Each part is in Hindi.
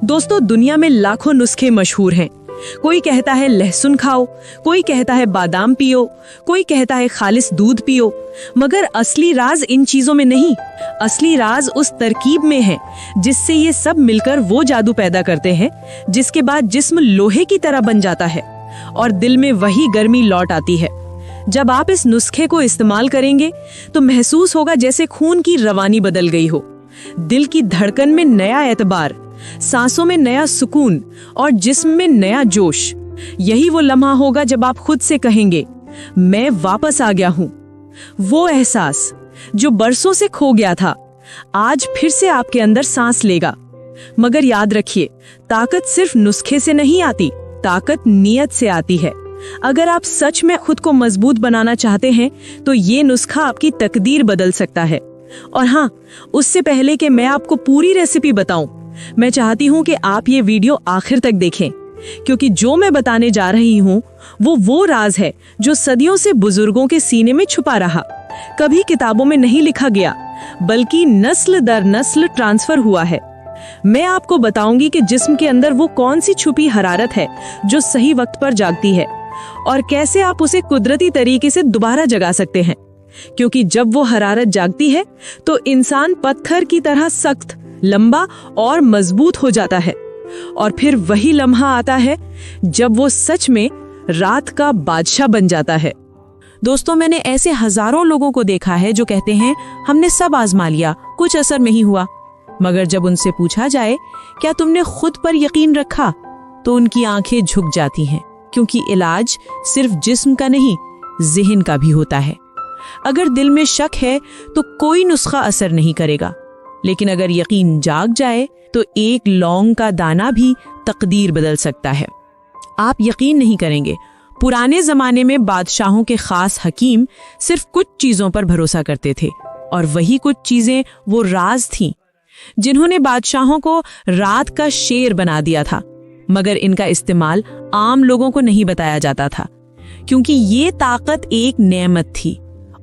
दोस्तों, दुनिया में लाखों नुस्खे मशहूर हैं। कोई कहता है लहसुन खाओ, कोई कहता है बादाम पियो, कोई कहता है खालिस दूध पियो, मगर असली राज इन चीजों में नहीं। असली राज उस तरकीब में है जिससे ये सब मिलकर वो जादू पैदा करते हैं जिसके बाद जिस्म लोहे की तरह बन जाता है और दिल में वही गर्मी लौट आती है। जब आप इस नुस्खे को इस्तेमाल करेंगे तो महसूस होगा जैसे खून की रवानी बदल गई हो, दिल की धड़कन में नया एतबार, सांसों में नया सुकून और जिस्म में नया जोश। यही वो लम्हा होगा जब आप खुद से कहेंगे, मैं वापस आ गया हूं। वो एहसास जो बरसों से खो गया था, आज फिर से आपके अंदर सांस लेगा। मगर याद रखिए, ताकत सिर्फ नुस्खे से नहीं आती, ताकत नियत से आती है। अगर आप सच में खुद को मजबूत बनाना चाहते हैं तो ये नुस्खा आपकी तकदीर बदल सकता है। और हाँ, उससे पहले कि मैं आपको पूरी रेसिपी बताऊं, मैं चाहती हूं कि आप ये वीडियो आखिर तक देखें, क्योंकि जो मैं बताने जा रही हूं वो राज है जो सदियों से बुजुर्गों के सीने में छुपा रहा, कभी किताबों में नहीं लिखा गया, बल्कि नस्ल दर नस्ल ट्रांसफर हुआ है। मैं आपको बताऊंगी कि जिस्म के अंदर वो कौन सी छुपी हरारत है जो सही वक्त पर जागती है और कैसे आप उसे कुदरती तरीके से दोबारा जगा सकते हैं। क्योंकि जब वो हरारत जागती है तो इंसान पत्थर की तरह सख्त, लंबा और मजबूत हो जाता है। और फिर वही लम्हा आता है जब वो सच में रात का बादशाह बन जाता है। दोस्तों, मैंने ऐसे हजारों लोगों को देखा है जो कहते हैं हमने सब आजमा लिया, कुछ असर नहीं हुआ। मगर जब उनसे पूछा जाए क्या तुमने खुद पर यकीन रखा, तो उनकी आंखें झुक जाती हैं, क्योंकि इलाज सिर्फ जिस्म का नहीं, ज़हन का भी होता है। अगर दिल में शक है तो कोई नुस्खा असर नहीं करेगा, लेकिन अगर यकीन जाग जाए तो एक लौंग का दाना भी तकदीर बदल सकता है। आप यकीन नहीं करेंगे, पुराने जमाने में बादशाहों के खास हकीम सिर्फ कुछ चीजों पर भरोसा करते थे, और वही कुछ चीजें वो राज थीं जिन्होंने बादशाहों को रात का शेर बना दिया था। मगर इनका इस्तेमाल आम लोगों को नहीं बताया जाता था, क्योंकि ये ताकत एक नेमत थी,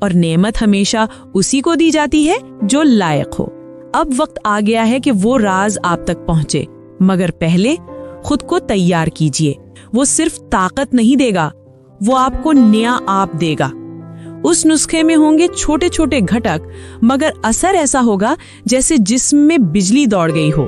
और नेमत हमेशा उसी को दी जाती है जो लायक हो। अब वक्त आ गया है कि वो राज आप तक पहुंचे, मगर पहले खुद को तैयार कीजिए। वो सिर्फ ताकत नहीं देगा, वो आपको नया आप देगा। उस नुस्खे में होंगे छोटे छोटे घटक, मगर असर ऐसा होगा जैसे जिस्म में बिजली दौड़ गई हो,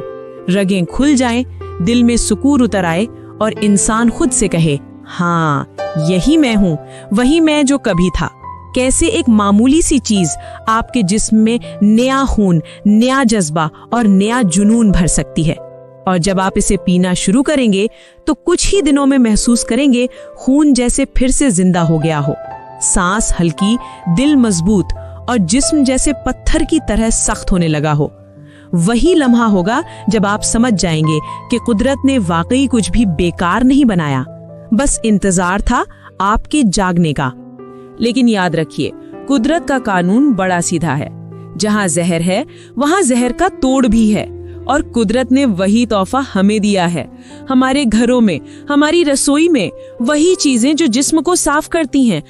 रगें खुल जाएं, दिल में सुकून उतर आए और इंसान खुद से कहे, हाँ यही मैं हूँ, वही मैं जो कभी था। कैसे एक मामूली सी चीज आपके जिस्म में नया खून, नया जज्बा और नया जुनून भर सकती है। और जब आप इसे पीना शुरू करेंगे तो कुछ ही दिनों में महसूस करेंगे खून जैसे फिर से जिंदा हो गया हो, सांस हल्की, दिल मजबूत और जिस्म जैसे पत्थर की तरह सख्त होने लगा हो। वही लम्हा होगा जब आप समझ जाएंगे कि कुदरत ने वाकई कुछ भी बेकार नहीं बनाया, बस इंतजार था आपके जागने का। लेकिन याद रखिए, कुदरत का कानून बड़ा सीधा है, जहां जहर है वहां जहर का तोड़ भी है, और कुदरत ने वही तोहफा हमें दिया है। हमारे घरों में, हमारी रसोई में वही चीजें जो जिस्म को साफ करती हैं,